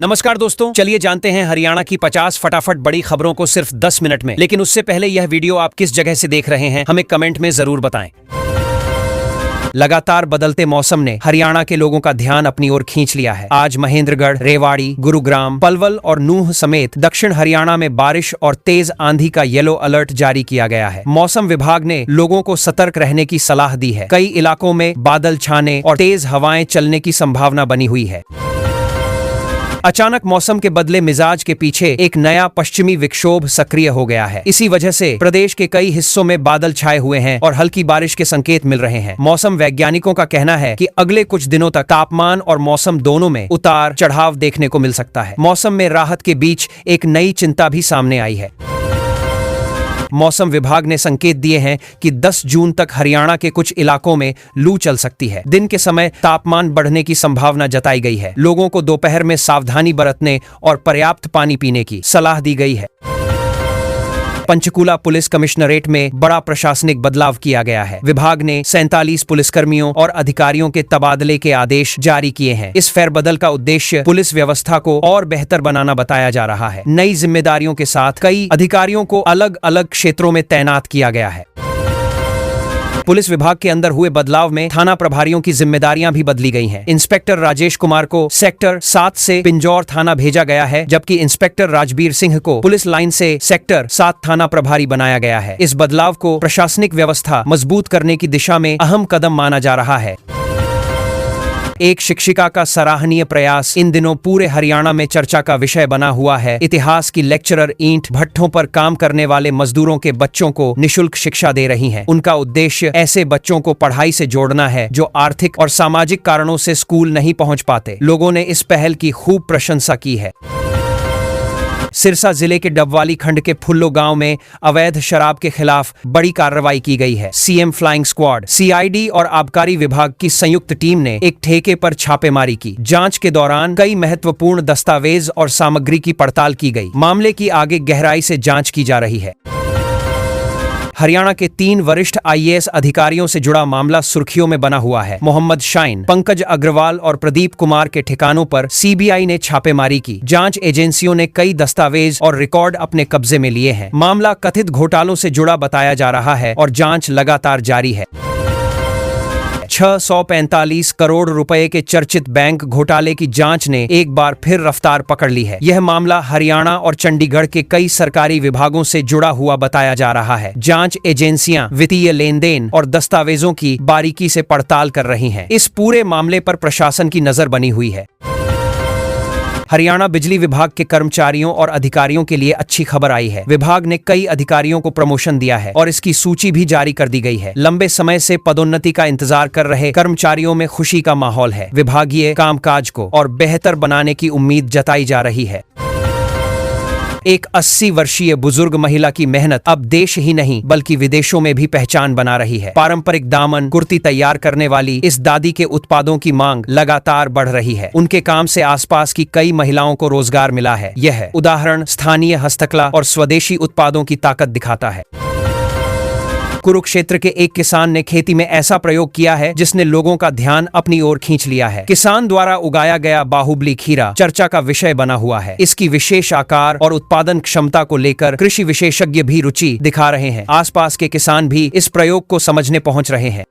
नमस्कार दोस्तों, चलिए जानते हैं हरियाणा की 50 फटाफट बड़ी खबरों को सिर्फ 10 मिनट में। लेकिन उससे पहले यह वीडियो आप किस जगह से देख रहे हैं हमें कमेंट में जरूर बताएं। लगातार बदलते मौसम ने हरियाणा के लोगों का ध्यान अपनी ओर खींच लिया है। आज महेंद्रगढ़, रेवाड़ी, गुरुग्राम, पलवल और नूंह समेत दक्षिण हरियाणा में बारिश और तेज आंधी का येलो अलर्ट जारी किया गया है। मौसम विभाग ने लोगों को सतर्क रहने की सलाह दी है। कई इलाकों में बादल छाने और तेज हवाएं चलने की संभावना बनी हुई है। अचानक मौसम के बदले मिजाज के पीछे एक नया पश्चिमी विक्षोभ सक्रिय हो गया है। इसी वजह से प्रदेश के कई हिस्सों में बादल छाए हुए हैं और हल्की बारिश के संकेत मिल रहे हैं। मौसम वैज्ञानिकों का कहना है कि अगले कुछ दिनों तक तापमान और मौसम दोनों में उतार चढ़ाव देखने को मिल सकता है। मौसम में राहत के बीच एक नई चिंता भी सामने आई है। मौसम विभाग ने संकेत दिए हैं कि 10 जून तक हरियाणा के कुछ इलाकों में लू चल सकती है। दिन के समय तापमान बढ़ने की संभावना जताई गई है। लोगों को दोपहर में सावधानी बरतने और पर्याप्त पानी पीने की सलाह दी गई है। पंचकूला पुलिस कमिश्नरेट में बड़ा प्रशासनिक बदलाव किया गया है। विभाग ने 47 पुलिसकर्मियों और अधिकारियों के तबादले के आदेश जारी किए हैं। इस फेरबदल का उद्देश्य पुलिस व्यवस्था को और बेहतर बनाना बताया जा रहा है। नई जिम्मेदारियों के साथ कई अधिकारियों को अलग अलग क्षेत्रों में तैनात किया गया है। पुलिस विभाग के अंदर हुए बदलाव में थाना प्रभारियों की जिम्मेदारियां भी बदली गई हैं। इंस्पेक्टर राजेश कुमार को सेक्टर 7 से पिंजौर थाना भेजा गया है, जबकि इंस्पेक्टर राजबीर सिंह को पुलिस लाइन से सेक्टर 7 थाना प्रभारी बनाया गया है। इस बदलाव को प्रशासनिक व्यवस्था मजबूत करने की दिशा में अहम कदम माना जा रहा है। एक शिक्षिका का सराहनीय प्रयास इन दिनों पूरे हरियाणा में चर्चा का विषय बना हुआ है। इतिहास की लेक्चरर ईंट भट्ठों पर काम करने वाले मजदूरों के बच्चों को निशुल्क शिक्षा दे रही हैं। उनका उद्देश्य ऐसे बच्चों को पढ़ाई से जोड़ना है जो आर्थिक और सामाजिक कारणों से स्कूल नहीं पहुंच पाते। लोगों ने इस पहल की खूब प्रशंसा की है। सिरसा जिले के डबवाली खंड के फुल्लो गांव में अवैध शराब के खिलाफ बड़ी कार्रवाई की गई है। सीएम फ्लाइंग स्क्वाड, सीआईडी और आबकारी विभाग की संयुक्त टीम ने एक ठेके पर छापेमारी की। जांच के दौरान कई महत्वपूर्ण दस्तावेज और सामग्री की पड़ताल की गई। मामले की आगे गहराई से जांच की जा रही है। हरियाणा के 3 वरिष्ठ आईएएस अधिकारियों से जुड़ा मामला सुर्खियों में बना हुआ है। मोहम्मद शाइन, पंकज अग्रवाल और प्रदीप कुमार के ठिकानों पर सीबीआई ने छापेमारी की। जांच एजेंसियों ने कई दस्तावेज और रिकॉर्ड अपने कब्जे में लिए हैं। मामला कथित घोटालों से जुड़ा बताया जा रहा है और जांच लगातार जारी है। 645 करोड़ रुपए के चर्चित बैंक घोटाले की जांच ने एक बार फिर रफ्तार पकड़ ली है। यह मामला हरियाणा और चंडीगढ़ के कई सरकारी विभागों से जुड़ा हुआ बताया जा रहा है। जांच एजेंसियां वित्तीय लेन देन और दस्तावेजों की बारीकी से पड़ताल कर रही हैं। इस पूरे मामले पर प्रशासन की नजर बनी हुई है। हरियाणा बिजली विभाग के कर्मचारियों और अधिकारियों के लिए अच्छी खबर आई है। विभाग ने कई अधिकारियों को प्रमोशन दिया है और इसकी सूची भी जारी कर दी गई है। लंबे समय से पदोन्नति का इंतजार कर रहे कर्मचारियों में खुशी का माहौल है। विभागीय कामकाज को और बेहतर बनाने की उम्मीद जताई जा रही है। एक 80 वर्षीय बुजुर्ग महिला की मेहनत अब देश ही नहीं बल्कि विदेशों में भी पहचान बना रही है। पारंपरिक दामन कुर्ती तैयार करने वाली इस दादी के उत्पादों की मांग लगातार बढ़ रही है। उनके काम से आसपास की कई महिलाओं को रोजगार मिला है। यह उदाहरण स्थानीय हस्तकला और स्वदेशी उत्पादों की ताकत दिखाता है। कुरुक्षेत्र के एक किसान ने खेती में ऐसा प्रयोग किया है जिसने लोगों का ध्यान अपनी ओर खींच लिया है। किसान द्वारा उगाया गया बाहुबली खीरा चर्चा का विषय बना हुआ है। इसकी विशेष आकार और उत्पादन क्षमता को लेकर कृषि विशेषज्ञ भी रुचि दिखा रहे हैं। आसपास के किसान भी इस प्रयोग को समझने पहुंच रहे हैं।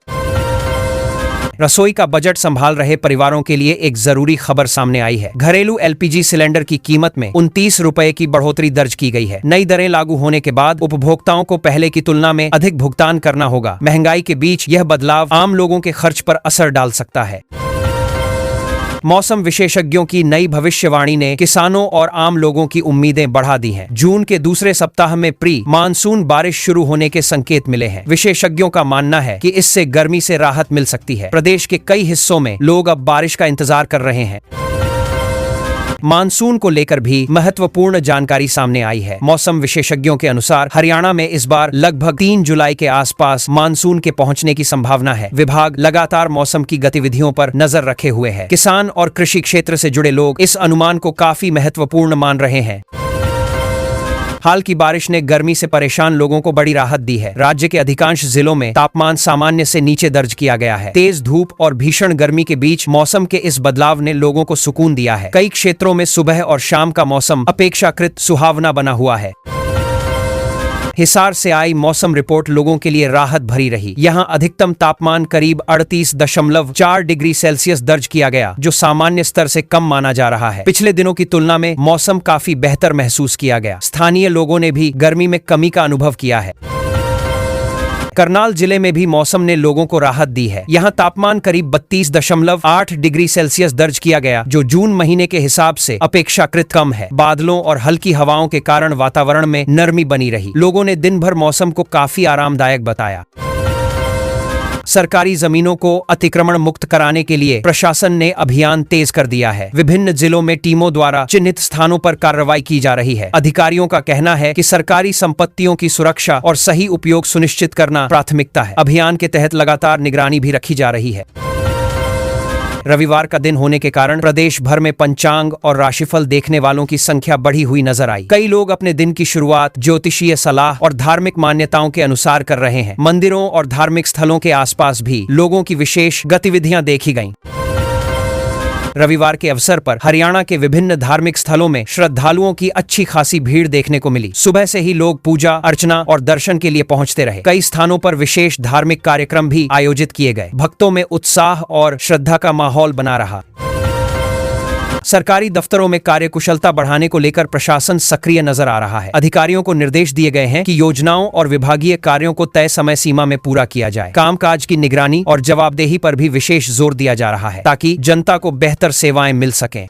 रसोई का बजट संभाल रहे परिवारों के लिए एक जरूरी खबर सामने आई है। घरेलू एलपीजी सिलेंडर की कीमत में 29 रुपए की बढ़ोतरी दर्ज की गई है। नई दरें लागू होने के बाद उपभोक्ताओं को पहले की तुलना में अधिक भुगतान करना होगा। महंगाई के बीच यह बदलाव आम लोगों के खर्च पर असर डाल सकता है। मौसम विशेषज्ञों की नई भविष्यवाणी ने किसानों और आम लोगों की उम्मीदें बढ़ा दी हैं। जून के दूसरे सप्ताह में प्री मानसून बारिश शुरू होने के संकेत मिले हैं। विशेषज्ञों का मानना है कि इससे गर्मी से राहत मिल सकती है। प्रदेश के कई हिस्सों में लोग अब बारिश का इंतजार कर रहे हैं। मानसून को लेकर भी महत्वपूर्ण जानकारी सामने आई है। मौसम विशेषज्ञों के अनुसार हरियाणा में इस बार लगभग 3 जुलाई के आसपास मानसून के पहुंचने की संभावना है। विभाग लगातार मौसम की गतिविधियों पर नजर रखे हुए है। किसान और कृषि क्षेत्र से जुड़े लोग इस अनुमान को काफी महत्वपूर्ण मान रहे हैं। हाल की बारिश ने गर्मी से परेशान लोगों को बड़ी राहत दी है। राज्य के अधिकांश जिलों में तापमान सामान्य से नीचे दर्ज किया गया है। तेज धूप और भीषण गर्मी के बीच मौसम के इस बदलाव ने लोगों को सुकून दिया है। कई क्षेत्रों में सुबह और शाम का मौसम अपेक्षाकृत सुहावना बना हुआ है। हिसार से आई मौसम रिपोर्ट लोगों के लिए राहत भरी रही। यहां अधिकतम तापमान करीब 38.4 डिग्री सेल्सियस दर्ज किया गया, जो सामान्य स्तर से कम माना जा रहा है। पिछले दिनों की तुलना में मौसम काफी बेहतर महसूस किया गया। स्थानीय लोगों ने भी गर्मी में कमी का अनुभव किया है। करनाल जिले में भी मौसम ने लोगों को राहत दी है। यहां तापमान करीब 32.8 डिग्री सेल्सियस दर्ज किया गया, जो जून महीने के हिसाब से अपेक्षाकृत कम है। बादलों और हल्की हवाओं के कारण वातावरण में नरमी बनी रही। लोगों ने दिन भर मौसम को काफी आरामदायक बताया। सरकारी जमीनों को अतिक्रमण मुक्त कराने के लिए प्रशासन ने अभियान तेज कर दिया है। विभिन्न जिलों में टीमों द्वारा चिन्हित स्थानों पर कार्रवाई की जा रही है। अधिकारियों का कहना है कि सरकारी संपत्तियों की सुरक्षा और सही उपयोग सुनिश्चित करना प्राथमिकता है। अभियान के तहत लगातार निगरानी भी रखी जा रही है। रविवार का दिन होने के कारण प्रदेश भर में पंचांग और राशिफल देखने वालों की संख्या बढ़ी हुई नजर आई। कई लोग अपने दिन की शुरुआत ज्योतिषीय सलाह और धार्मिक मान्यताओं के अनुसार कर रहे हैं। मंदिरों और धार्मिक स्थलों के आसपास भी लोगों की विशेष गतिविधियां देखी गईं। रविवार के अवसर पर हरियाणा के विभिन्न धार्मिक स्थलों में श्रद्धालुओं की अच्छी खासी भीड़ देखने को मिली। सुबह से ही लोग पूजा अर्चना और दर्शन के लिए पहुंचते रहे। कई स्थानों पर विशेष धार्मिक कार्यक्रम भी आयोजित किए गए। भक्तों में उत्साह और श्रद्धा का माहौल बना रहा। सरकारी दफ्तरों में कार्यकुशलता बढ़ाने को लेकर प्रशासन सक्रिय नजर आ रहा है। अधिकारियों को निर्देश दिए गए हैं कि योजनाओं और विभागीय कार्यों को तय समय सीमा में पूरा किया जाए। कामकाज की निगरानी और जवाबदेही पर भी विशेष जोर दिया जा रहा है, ताकि जनता को बेहतर सेवाएं मिल सकें।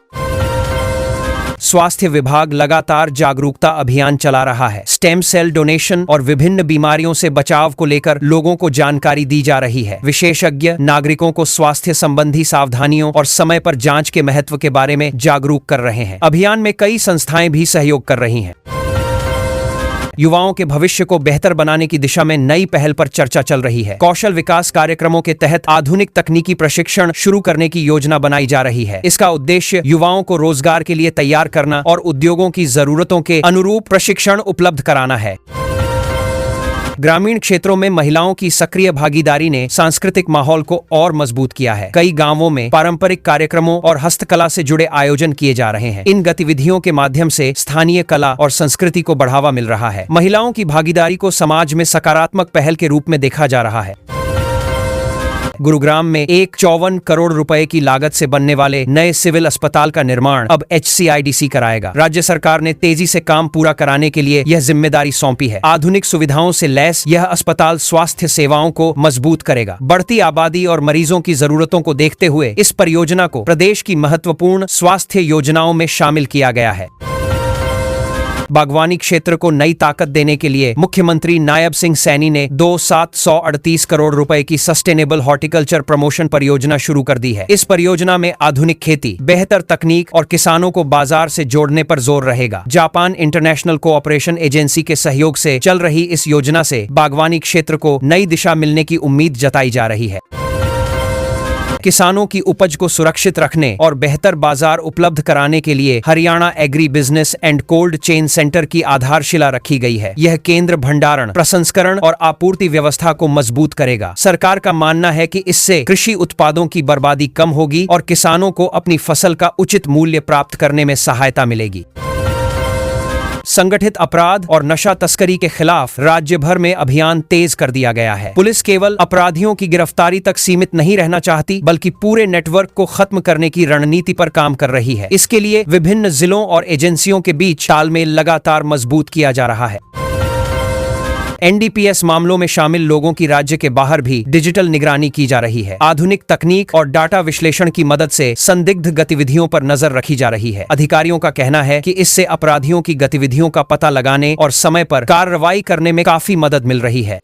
स्वास्थ्य विभाग लगातार जागरूकता अभियान चला रहा है। स्टेम सेल डोनेशन और विभिन्न बीमारियों से बचाव को लेकर लोगों को जानकारी दी जा रही है। विशेषज्ञ नागरिकों को स्वास्थ्य संबंधी सावधानियों और समय पर जांच के महत्व के बारे में जागरूक कर रहे हैं। अभियान में कई संस्थाएं भी सहयोग कर रही हैं। युवाओं के भविष्य को बेहतर बनाने की दिशा में नई पहल पर चर्चा चल रही है। कौशल विकास कार्यक्रमों के तहत आधुनिक तकनीकी प्रशिक्षण शुरू करने की योजना बनाई जा रही है। इसका उद्देश्य युवाओं को रोजगार के लिए तैयार करना और उद्योगों की जरूरतों के अनुरूप प्रशिक्षण उपलब्ध कराना है। ग्रामीण क्षेत्रों में महिलाओं की सक्रिय भागीदारी ने सांस्कृतिक माहौल को और मजबूत किया है। कई गांवों में पारंपरिक कार्यक्रमों और हस्तकला से जुड़े आयोजन किए जा रहे हैं। इन गतिविधियों के माध्यम से स्थानीय कला और संस्कृति को बढ़ावा मिल रहा है। महिलाओं की भागीदारी को समाज में सकारात्मक पहल के रूप में देखा जा रहा है। गुरुग्राम में 54 करोड़ रुपए की लागत से बनने वाले नए सिविल अस्पताल का निर्माण अब HCIDC कराएगा। राज्य सरकार ने तेजी से काम पूरा कराने के लिए यह जिम्मेदारी सौंपी है। आधुनिक सुविधाओं से लैस यह अस्पताल स्वास्थ्य सेवाओं को मजबूत करेगा। बढ़ती आबादी और मरीजों की जरूरतों को देखते हुए इस परियोजना को प्रदेश की महत्वपूर्ण स्वास्थ्य योजनाओं में शामिल किया गया है। बागवानी क्षेत्र को नई ताकत देने के लिए मुख्यमंत्री नायब सिंह सैनी ने 2,738 करोड़ रुपए की सस्टेनेबल हॉर्टिकल्चर प्रमोशन परियोजना शुरू कर दी है। इस परियोजना में आधुनिक खेती, बेहतर तकनीक और किसानों को बाजार से जोड़ने पर जोर रहेगा। जापान इंटरनेशनल कोऑपरेशन एजेंसी के सहयोग से चल रही इस योजना से बागवानी क्षेत्र को नई दिशा मिलने की उम्मीद जताई जा रही है। किसानों की उपज को सुरक्षित रखने और बेहतर बाजार उपलब्ध कराने के लिए Haryana agri business and cold chain centre की आधारशिला रखी गई है। यह केंद्र भंडारण, प्रसंस्करण और आपूर्ति व्यवस्था को मजबूत करेगा। सरकार का मानना है कि इससे कृषि उत्पादों की बर्बादी कम होगी और किसानों को अपनी फसल का उचित मूल्य प्राप्त करने में सहायता मिलेगी। संगठित अपराध और नशा तस्करी के खिलाफ राज्य भर में अभियान तेज कर दिया गया है। पुलिस केवल अपराधियों की गिरफ्तारी तक सीमित नहीं रहना चाहती, बल्कि पूरे नेटवर्क को खत्म करने की रणनीति पर काम कर रही है। इसके लिए विभिन्न जिलों और एजेंसियों के बीच तालमेल लगातार मजबूत किया जा रहा है। NDPS मामलों में शामिल लोगों की राज्य के बाहर भी डिजिटल निगरानी की जा रही है। आधुनिक तकनीक और डाटा विश्लेषण की मदद से संदिग्ध गतिविधियों पर नजर रखी जा रही है। अधिकारियों का कहना है कि इससे अपराधियों की गतिविधियों का पता लगाने और समय पर कार्रवाई करने में काफी मदद मिल रही है।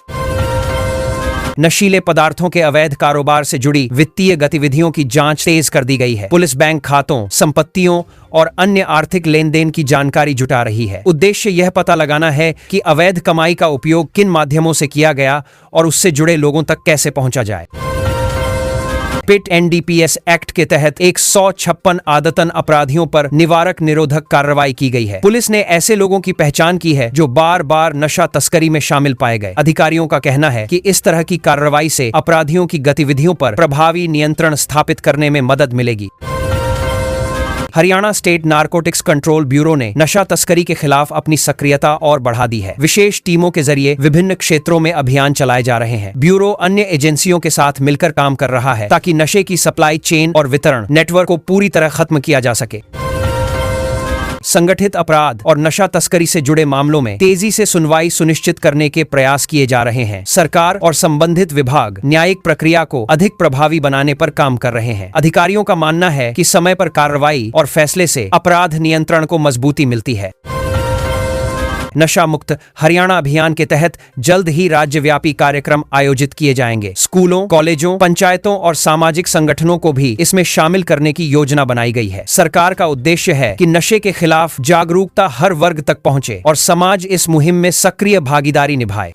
नशीले पदार्थों के अवैध कारोबार से जुड़ी वित्तीय गतिविधियों की जांच तेज कर दी गई है। पुलिस बैंक खातों, संपत्तियों और अन्य आर्थिक लेन देन की जानकारी जुटा रही है। उद्देश्य यह पता लगाना है कि अवैध कमाई का उपयोग किन माध्यमों से किया गया और उससे जुड़े लोगों तक कैसे पहुंचा जाए। पिट NDPS एक्ट के तहत 156 आदतन अपराधियों पर निवारक निरोधक कार्रवाई की गई है। पुलिस ने ऐसे लोगों की पहचान की है जो बार बार नशा तस्करी में शामिल पाए गए। अधिकारियों का कहना है कि इस तरह की कार्रवाई से अपराधियों की गतिविधियों पर प्रभावी नियंत्रण स्थापित करने में मदद मिलेगी। Haryana state narcotics control bureau ने नशा तस्करी के खिलाफ अपनी सक्रियता और बढ़ा दी है। विशेष टीमों के जरिए विभिन्न क्षेत्रों में अभियान चलाए जा रहे हैं। ब्यूरो अन्य एजेंसियों के साथ मिलकर काम कर रहा है ताकि नशे की सप्लाई चेन और वितरण नेटवर्क को पूरी तरह खत्म किया जा सके। संगठित अपराध और नशा तस्करी से जुड़े मामलों में तेजी से सुनवाई सुनिश्चित करने के प्रयास किए जा रहे हैं। सरकार और संबंधित विभाग न्यायिक प्रक्रिया को अधिक प्रभावी बनाने पर काम कर रहे हैं। अधिकारियों का मानना है कि समय पर कार्रवाई और फैसले से अपराध नियंत्रण को मजबूती मिलती है। नशा मुक्त हरियाणा अभियान के तहत जल्द ही राज्यव्यापी कार्यक्रम आयोजित किए जाएंगे। स्कूलों, कॉलेजों, पंचायतों और सामाजिक संगठनों को भी इसमें शामिल करने की योजना बनाई गई है। सरकार का उद्देश्य है कि नशे के खिलाफ जागरूकता हर वर्ग तक पहुंचे और समाज इस मुहिम में सक्रिय भागीदारी निभाए।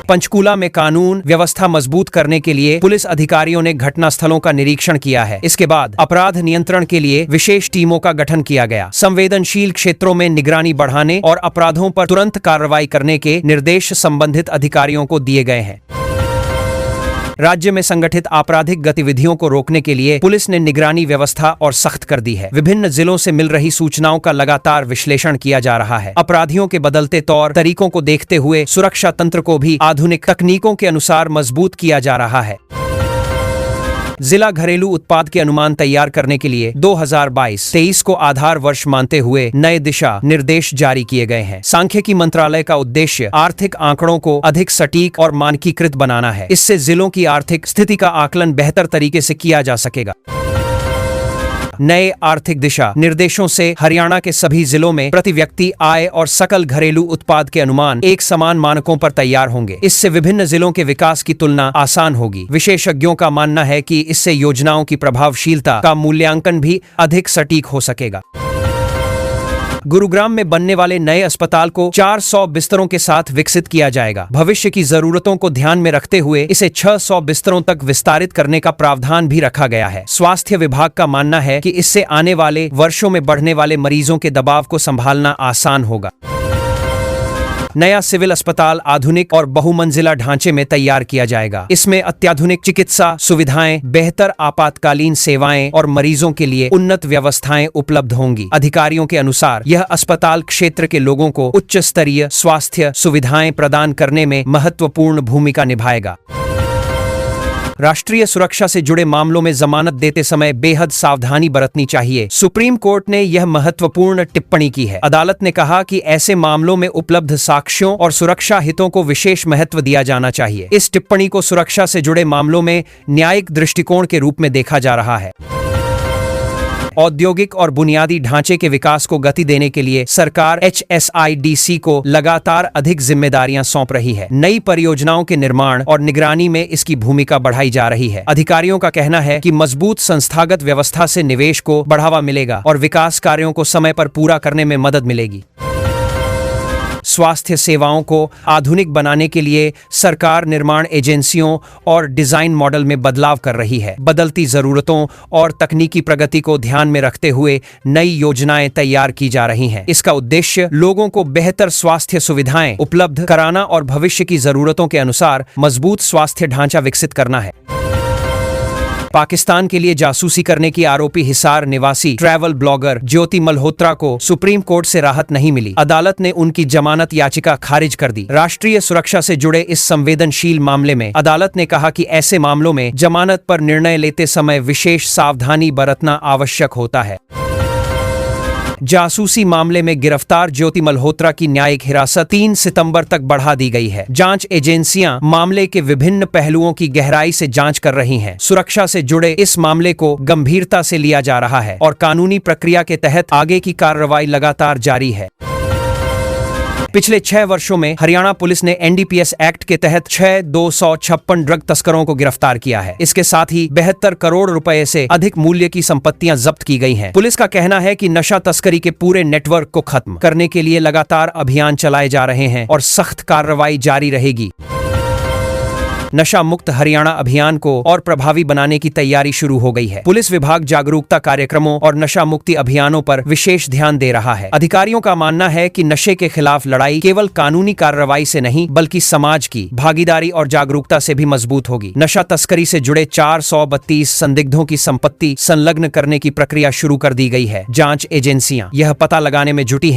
पंचकूला में कानून व्यवस्था मजबूत करने के लिए पुलिस अधिकारियों ने घटनास्थलों का निरीक्षण किया है। इसके बाद अपराध नियंत्रण के लिए विशेष टीमों का गठन किया गया। संवेदनशील क्षेत्रों में निगरानी बढ़ाने और अपराधों पर तुरंत कार्रवाई करने के निर्देश संबंधित अधिकारियों को दिए गए हैं। राज्य में संगठित आपराधिक गतिविधियों को रोकने के लिए पुलिस ने निगरानी व्यवस्था और सख्त कर दी है। विभिन्न जिलों से मिल रही सूचनाओं का लगातार विश्लेषण किया जा रहा है। अपराधियों के बदलते तौर तरीकों को देखते हुए सुरक्षा तंत्र को भी आधुनिक तकनीकों के अनुसार मजबूत किया जा रहा है। जिला घरेलू उत्पाद के अनुमान तैयार करने के लिए 2022-23 को आधार वर्ष मानते हुए नए दिशा निर्देश जारी किए गए हैं। सांख्यिकी मंत्रालय का उद्देश्य आर्थिक आंकड़ों को अधिक सटीक और मानकीकृत बनाना है। इससे जिलों की आर्थिक स्थिति का आकलन बेहतर तरीके से किया जा सकेगा। नए आर्थिक दिशा निर्देशों से हरियाणा के सभी जिलों में प्रति व्यक्ति आय और सकल घरेलू उत्पाद के अनुमान एक समान मानकों पर तैयार होंगे। इससे विभिन्न जिलों के विकास की तुलना आसान होगी। विशेषज्ञों का मानना है कि इससे योजनाओं की प्रभावशीलता का मूल्यांकन भी अधिक सटीक हो सकेगा। गुरुग्राम में बनने वाले नए अस्पताल को 400 बिस्तरों के साथ विकसित किया जाएगा। भविष्य की जरूरतों को ध्यान में रखते हुए इसे 600 बिस्तरों तक विस्तारित करने का प्रावधान भी रखा गया है। स्वास्थ्य विभाग का मानना है कि इससे आने वाले वर्षों में बढ़ने वाले मरीजों के दबाव को संभालना आसान होगा। नया सिविल अस्पताल आधुनिक और बहुमंजिला ढांचे में तैयार किया जाएगा। इसमें अत्याधुनिक चिकित्सा सुविधाएं, बेहतर आपातकालीन सेवाएं और मरीजों के लिए उन्नत व्यवस्थाएं उपलब्ध होंगी। अधिकारियों के अनुसार यह अस्पताल क्षेत्र के लोगों को उच्च स्तरीय स्वास्थ्य सुविधाएं प्रदान करने में महत्वपूर्ण भूमिका निभाएगा। राष्ट्रीय सुरक्षा से जुड़े मामलों में जमानत देते समय बेहद सावधानी बरतनी चाहिए। सुप्रीम कोर्ट ने यह महत्वपूर्ण टिप्पणी की है। अदालत ने कहा कि ऐसे मामलों में उपलब्ध साक्ष्यों और सुरक्षा हितों को विशेष महत्व दिया जाना चाहिए। इस टिप्पणी को सुरक्षा से जुड़े मामलों में न्यायिक दृष्टिकोण के रूप में देखा जा रहा है। औद्योगिक और बुनियादी ढांचे के विकास को गति देने के लिए सरकार HSIDC को लगातार अधिक जिम्मेदारियां सौंप रही है। नई परियोजनाओं के निर्माण और निगरानी में इसकी भूमिका बढ़ाई जा रही है। अधिकारियों का कहना है कि मजबूत संस्थागत व्यवस्था से निवेश को बढ़ावा मिलेगा और विकास कार्यों को समय पर पूरा करने में मदद मिलेगी। स्वास्थ्य सेवाओं को आधुनिक बनाने के लिए सरकार निर्माण एजेंसियों और डिजाइन मॉडल में बदलाव कर रही है। बदलती जरूरतों और तकनीकी प्रगति को ध्यान में रखते हुए नई योजनाएं तैयार की जा रही हैं। इसका उद्देश्य लोगों को बेहतर स्वास्थ्य सुविधाएं उपलब्ध कराना और भविष्य की जरूरतों के अनुसार मजबूत स्वास्थ्य ढांचा विकसित करना है। पाकिस्तान के लिए जासूसी करने की आरोपी हिसार निवासी ट्रैवल ब्लॉगर ज्योति मल्होत्रा को सुप्रीम कोर्ट से राहत नहीं मिली। अदालत ने उनकी जमानत याचिका खारिज कर दी। राष्ट्रीय सुरक्षा से जुड़े इस संवेदनशील मामले में अदालत ने कहा कि ऐसे मामलों में जमानत पर निर्णय लेते समय विशेष सावधानी बरतना आवश्यक होता है। जासूसी मामले में गिरफ्तार ज्योति मल्होत्रा की न्यायिक हिरासत 3 सितंबर तक बढ़ा दी गई है। जांच एजेंसियां मामले के विभिन्न पहलुओं की गहराई से जांच कर रही हैं। सुरक्षा से जुड़े इस मामले को गंभीरता से लिया जा रहा है और कानूनी प्रक्रिया के तहत आगे की कार्रवाई लगातार जारी है। पिछले 6 वर्षों में हरियाणा पुलिस ने NDPS एक्ट के तहत 256 ड्रग तस्करों को गिरफ्तार किया है। इसके साथ ही 72 करोड़ रुपए से अधिक मूल्य की संपत्तियां जब्त की गई हैं। पुलिस का कहना है कि नशा तस्करी के पूरे नेटवर्क को खत्म करने के लिए लगातार अभियान चलाए जा रहे हैं और सख्त कार्रवाई जारी रहेगी। नशा मुक्त हरियाणा अभियान को और प्रभावी बनाने की तैयारी शुरू हो गई है। पुलिस विभाग जागरूकता कार्यक्रमों और नशा मुक्ति अभियानों पर विशेष ध्यान दे रहा है। अधिकारियों का मानना है कि नशे के खिलाफ लड़ाई केवल कानूनी कार्रवाई से नहीं बल्कि समाज की भागीदारी और जागरूकता से भी मजबूत होगी। नशा तस्करी से जुड़े 432 संदिग्धों की संपत्ति संलग्न करने की प्रक्रिया शुरू कर दी गई है। जांच एजेंसियां यह पता लगाने में जुटी हैं